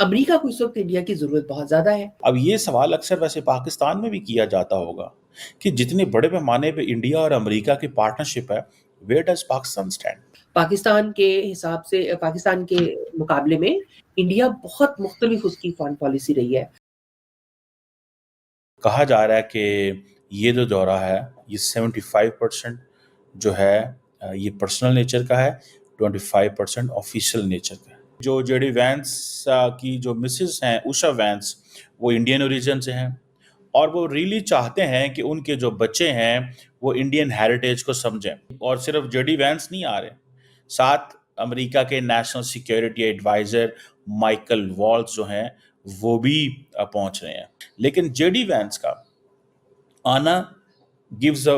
America को इस वक्त इंडिया की जरूरत बहुत ज्यादा है। अब ये सवाल अक्सर वैसे पाकिस्तान में भी किया जाता होगा कि जितने बड़े पैमाने पे इंडिया और अमेरिका की पार्टनरशिप है, where does Pakistan stand? Pakistan के हिसाब से पाकिस्तान के मुकाबले में इंडिया बहुत मुख्तलिफ उसकी फॉरेन पॉलिसी रही है। कहा जा रहा है कि ये जो दौरा है ये 75% जो है ये पर्सनल नेचर का है, 25% ऑफिशियल नेचर का है। जो जेडी वैंस की जो मिसेस हैं उषा वैंस, वो इंडियन ओरिजिन से हैं और वो रियली चाहते हैं कि उनके जो बच्चे हैं वो इंडियन हेरिटेज को समझें। और सिर्फ जेडी वैंस नहीं आ रहे, साथ अमेरिका के national security advisor Michael Waltz जो हैं वो भी पहुंच रहे हैं। लेकिन जेडी वैंस का आना gives a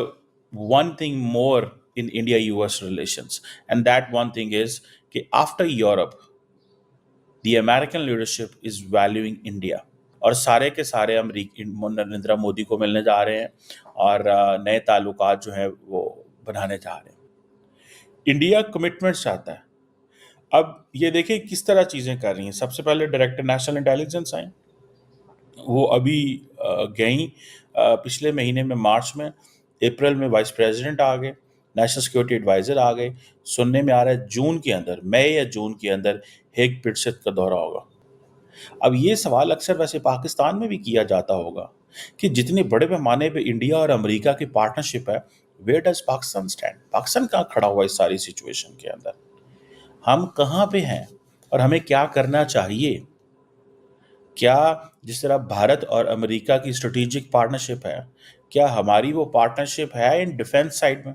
one thing more in India-US relations, and that one thing is कि after Europe, the American leadership is valuing India और सारे के सारे अमरीकी नरेंद्र मोदी को मिलने जा रहे हैं और नए ताल्लुकात जो है वो बनाने जा रहे हैं। इंडिया कमिटमेंट चाहता है। अब ये देखिए किस तरह चीज़ें कर रही हैं। सबसे पहले डायरेक्टर नेशनल इंटेलिजेंस आए, वो अभी गई पिछले महीने में मार्च में, अप्रैल में वाइस प्रेसिडेंट आ गए, नेशनल सिक्योरिटी एडवाइजर आ गए। सुनने में आ रहा है जून के अंदर, मई या जून के अंदर हेग पिटसेट का दौरा होगा। अब ये सवाल अक्सर वैसे पाकिस्तान में भी किया जाता होगा कि जितने बड़े पैमाने पे इंडिया और अमेरिका की पार्टनरशिप है, where does Pakistan stand? Pakistan कहाँ खड़ा हुआ इस सारी सिचुएशन के अंदर? हम कहाँ पे हैं और हमें क्या करना चाहिए? क्या जिस तरह भारत और अमेरिका की स्ट्रेटेजिक पार्टनरशिप है, क्या हमारी वो पार्टनरशिप है इन डिफेंस साइड में?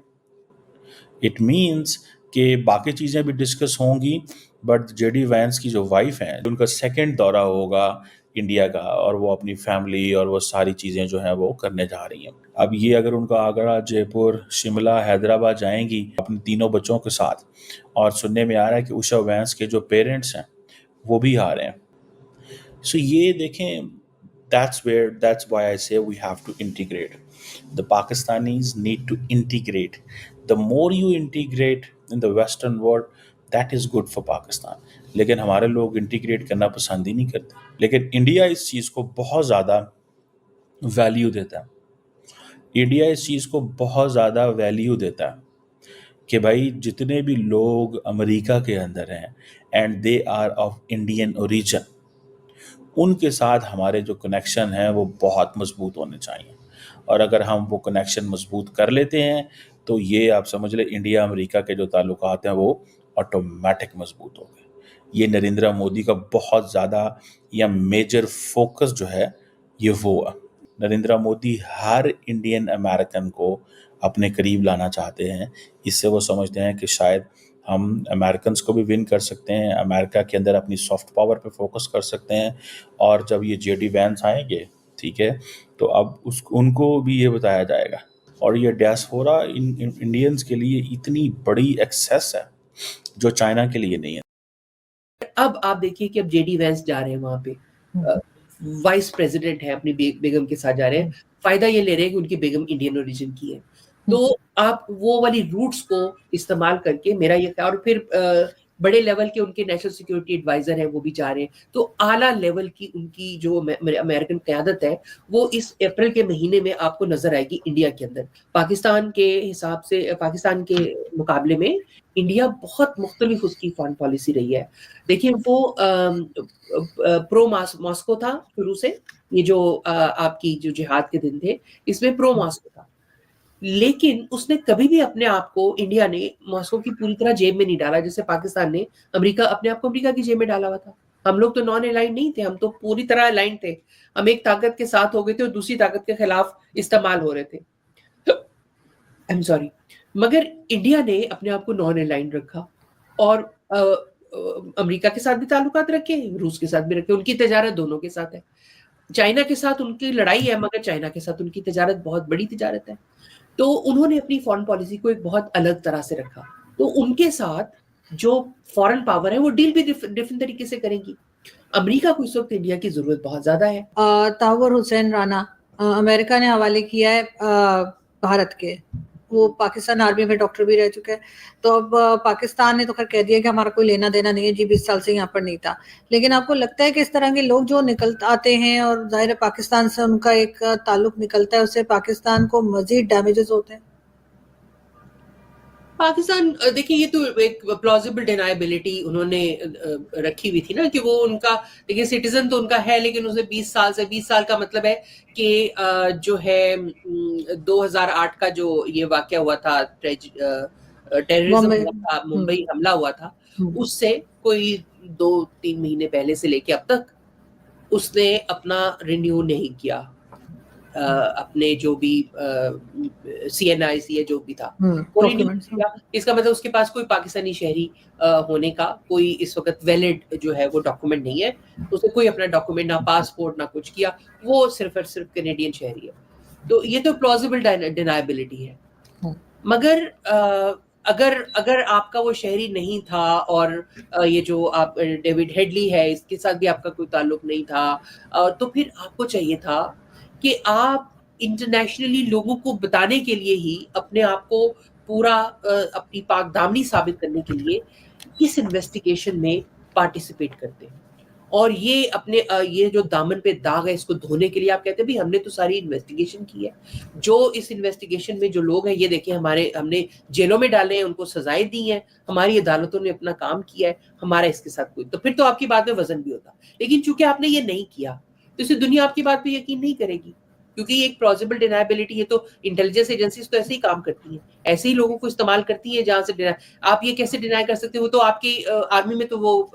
इट मीन्स कि बाकी चीज़ें भी डिस्कस होंगी, बट जेडी वैंस की जो वाइफ हैं उनका सेकंड दौरा होगा इंडिया का और वो अपनी फैमिली और वो सारी चीज़ें जो हैं वो करने जा रही हैं। अब ये अगर उनका आगरा, जयपुर, शिमला, हैदराबाद जाएंगी अपने तीनों बच्चों के साथ, और सुनने में आ रहा है कि उषा वैंस के जो पेरेंट्स हैं वो भी आ रहे हैं। So ये देखें, that's why I say we have to integrate. The Pakistanis need to integrate. The more you integrate in the Western world, that is good for Pakistan. लेकिन हमारे लोग इंटीग्रेट करना पसंद ही नहीं करते। लेकिन इंडिया इस चीज़ को बहुत ज़्यादा वैल्यू देता है। इंडिया इस चीज़ को बहुत ज़्यादा वैल्यू देता है कि भाई जितने भी लोग अमेरिका के अंदर हैं and they are of Indian origin, उनके साथ हमारे जो कनेक्शन हैं वो बहुत मजबूत होने चाहिए। और अगर हम वो कनेक्शन मजबूत कर लेते हैं तो ये आप समझ लें इंडिया अमेरिका के जो ताल्लुकात हैं वो ऑटोमेटिक मजबूत हो गए। ये नरेंद्र मोदी का बहुत ज़्यादा या मेजर फोकस जो है ये वो है। नरेंद्र मोदी हर इंडियन अमेरिकन को अपने करीब लाना चाहते हैं। इससे वो समझते हैं कि शायद हम अमेरिकन्स को भी विन कर सकते हैं, अमेरिका के अंदर अपनी सॉफ्ट पावर पे फोकस कर सकते हैं। और जब ये जेडी वैंस आएंगे, ठीक है, तो अब उनको भी ये बताया जाएगा। और ये डियास्पोरा इंडियंस के लिए इतनी बड़ी एक्सेस है जो चाइना के लिए नहीं है। अब आप देखिए कि अब जेडी वैंस जा रहे हैं वहां पे, वाइस प्रेसिडेंट है, अपनी बेगम के साथ जा रहे हैं। फायदा ये ले रहे हैं कि उनकी बेगम इंडियन ओरिजिन की है, तो आप वो वाली रूट्स को इस्तेमाल करके, मेरा ये था। और फिर बड़े लेवल के उनके नेशनल सिक्योरिटी एडवाइजर हैं वो भी जा रहे हैं, तो आला लेवल की उनकी जो अमेरिकन क़यादत है वो इस अप्रैल के महीने में आपको नजर आएगी इंडिया के अंदर। पाकिस्तान के हिसाब से, पाकिस्तान के मुकाबले में इंडिया बहुत मुख्तलिफ उसकी फॉरेन पॉलिसी रही है। देखिए वो प्रो मॉस्को था शुरू से, ये जो आपकी जो जिहाद के दिन थे इसमें प्रो मॉस्को था, लेकिन उसने कभी भी अपने आप को, इंडिया ने मॉस्को की पूरी तरह जेब में नहीं डाला जैसे पाकिस्तान ने अमेरिका अपने आप को अमेरिका की जेब में डाला हुआ था। हम लोग तो नॉन अलाइंड नहीं थे, हम तो पूरी तरह अलाइंड थे। हम एक ताकत के साथ हो गए थे और दूसरी ताकत के खिलाफ इस्तेमाल हो रहे थे। आई एम सॉरी, मगर इंडिया ने अपने आप को नॉन अलाइंड रखा और अमेरिका के साथ भी ताल्लुकात रखे, रूस के साथ भी रखे, उनकी तजारत दोनों के साथ है। चाइना के साथ उनकी लड़ाई है, मगर चाइना के साथ उनकी तजारत बहुत बड़ी तजारत है। तो उन्होंने अपनी फॉरेन पॉलिसी को एक बहुत अलग तरह से रखा। तो उनके साथ जो फॉरेन पावर है वो डील भी डिफरेंट तरीके से करेंगी। अमेरिका को इस वक्त इंडिया की जरूरत बहुत ज्यादा है। तावर हुसैन राणा अमेरिका ने हवाले किया है भारत के, वो पाकिस्तान आर्मी में डॉक्टर भी रह चुका है। तो अब पाकिस्तान ने तो खैर कह दिया कि हमारा कोई लेना देना नहीं है जी, 20 साल से यहाँ पर नहीं था। लेकिन आपको लगता है कि इस तरह के लोग जो निकल आते हैं और ज़ाहिर है पाकिस्तान से उनका एक ताल्लुक निकलता है, उससे पाकिस्तान को मज़ीद डैमेजेस होते हैं? पाकिस्तान देखिए, ये तो एक प्लॉजिबल डिनायबिलिटी उन्होंने रखी हुई थी ना, कि वो उनका, देखिए सिटीजन तो उनका है, लेकिन उसे 20 साल का मतलब है कि जो है 2008 का जो ये वाकया हुआ था, टेररिज्म बॉम्बे। हुआ था, मुंबई हमला हुआ था, उससे कोई 2-3 महीने पहले से लेके अब तक उसने अपना रिन्यू नहीं किया, अपने जो भी CNIC या जो भी था, वो रिन्यू डॉक्यूमेंट्स। किया। इसका मतलब उसके पास कोई पाकिस्तानी शहरी होने का कोई इस वक़्त वैलिड जो है वो डॉक्यूमेंट नहीं है। उसने कोई अपना डॉक्यूमेंट, ना पासपोर्ट, ना कुछ किया, वो सिर्फ़ और सिर्फ़ कैनेडियन शहरी है। तो ये तो प्लॉजिबल डिनायबिलिटी है। मगर अगर अगर आपका वो शहरी नहीं था और ये जो आप डेविड हेडली है, इसके साथ भी आपका कोई ताल्लुक नहीं था, तो फिर आपको चाहिए था कि आप इंटरनेशनली लोगों को बताने के लिए ही अपने आप को पूरा अपनी पाकदामनी साबित करने के लिए इस इन्वेस्टिगेशन में पार्टिसिपेट करते हैं। और ये अपने ये जो दामन पे दाग है, इसको धोने के लिए आप कहते हैं, भई हमने तो सारी इन्वेस्टिगेशन की है। जो इस इन्वेस्टिगेशन में जो लोग हैं, ये देखिए हमने जेलों में डाले हैं, उनको सज़ाएँ दी हैं, हमारी अदालतों ने अपना काम किया है, हमारा इसके साथ कोई, तो फिर तो आपकी बात में वज़न भी होता। लेकिन चूँकि आपने ये नहीं किया, तो इससे दुनिया आपकी बात पे यकीन नहीं करेगी। क्योंकि ये एक प्लॉजिबल डिनायबिलिटी, ये तो इंटेलिजेंस एजेंसीज़ तो ऐसे ही काम करती हैं। ऐसे ही लोगों को इस्तेमाल करती हैं जहाँ से आप ये कैसे डिनाय कर सकते हो? वो तो आपकी आर्मी में तो वो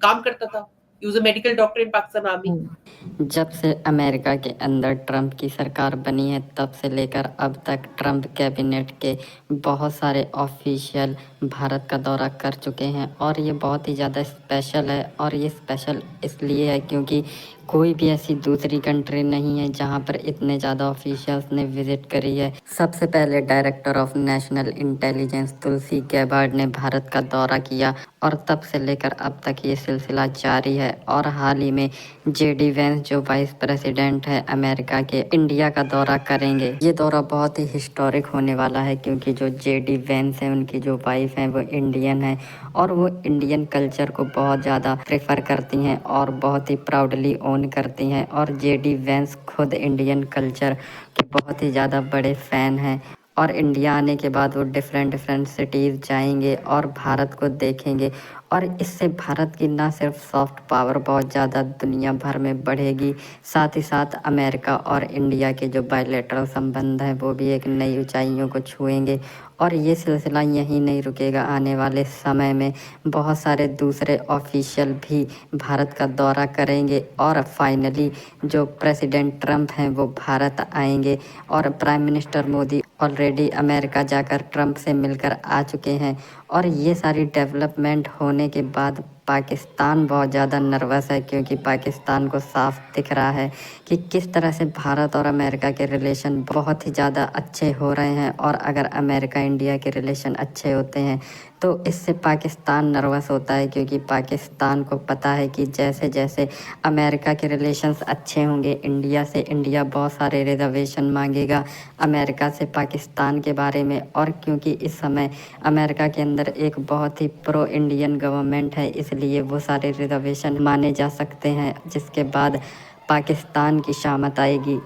काम करता था। He was a medical doctor in Pakistan army. जब से अमेरिका के अंदर ट्रंप की सरकार बनी है, तब से लेकर अब तक ट्रंप कैबिनेट के बहुत सारे ऑफिशियल भारत का दौरा कर चुके हैं और ये बहुत ही ज़्यादा स्पेशल है। और ये स्पेशल इसलिए है क्योंकि कोई भी ऐसी दूसरी कंट्री नहीं है जहां पर इतने ज़्यादा ऑफिशियल्स ने विजिट करी है। सबसे पहले director of national intelligence Tulsi Gabbard ने भारत का दौरा किया और तब से लेकर अब तक ये सिलसिला जारी है। और हाल ही में JD वेंस जो वाइस प्रेसिडेंट है अमेरिका के, इंडिया का दौरा करेंगे। ये दौरा बहुत ही हिस्टोरिक होने वाला है क्योंकि जो JD वेंस है, उनकी जो वाइफ है वो इंडियन है और वो इंडियन कल्चर को बहुत ज़्यादा प्रेफर करती हैं और बहुत ही प्राउडली ओन करती हैं। और JD वेंस खुद इंडियन कल्चर के बहुत ही ज़्यादा बड़े फ़ैन हैं और इंडिया आने के बाद वो डिफरेंट सिटीज़ जाएंगे और भारत को देखेंगे। और इससे भारत की ना सिर्फ सॉफ्ट पावर बहुत ज़्यादा दुनिया भर में बढ़ेगी, साथ ही साथ अमेरिका और इंडिया के जो बायलैटरल संबंध हैं वो भी एक नई ऊंचाइयों को छुएंगे। और ये सिलसिला यहीं नहीं रुकेगा, आने वाले समय में बहुत सारे दूसरे ऑफिशियल भी भारत का दौरा करेंगे और फाइनली जो प्रेसिडेंट ट्रंप हैं वो भारत आएंगे। और prime minister Modi already America जाकर ट्रंप से मिलकर आ चुके हैं। और ये सारी डेवलपमेंट होने के बाद पाकिस्तान बहुत ज़्यादा नर्वस है क्योंकि पाकिस्तान को साफ दिख रहा है कि किस तरह से भारत और अमेरिका के रिलेशन बहुत ही ज़्यादा अच्छे हो रहे हैं। और अगर अमेरिका इंडिया के रिलेशन अच्छे होते हैं तो इससे पाकिस्तान नर्वस होता है क्योंकि पाकिस्तान को पता है कि जैसे जैसे अमेरिका के रिलेशंस अच्छे होंगे इंडिया से, इंडिया बहुत सारे रिजर्वेशन मांगेगा अमेरिका से पाकिस्तान के बारे में। और क्योंकि इस समय अमेरिका के अंदर एक बहुत ही प्रो इंडियन गवर्नमेंट है, इसलिए वो सारे रिजर्वेशन माने जा सकते हैं, जिसके बाद पाकिस्तान की शामत आएगी।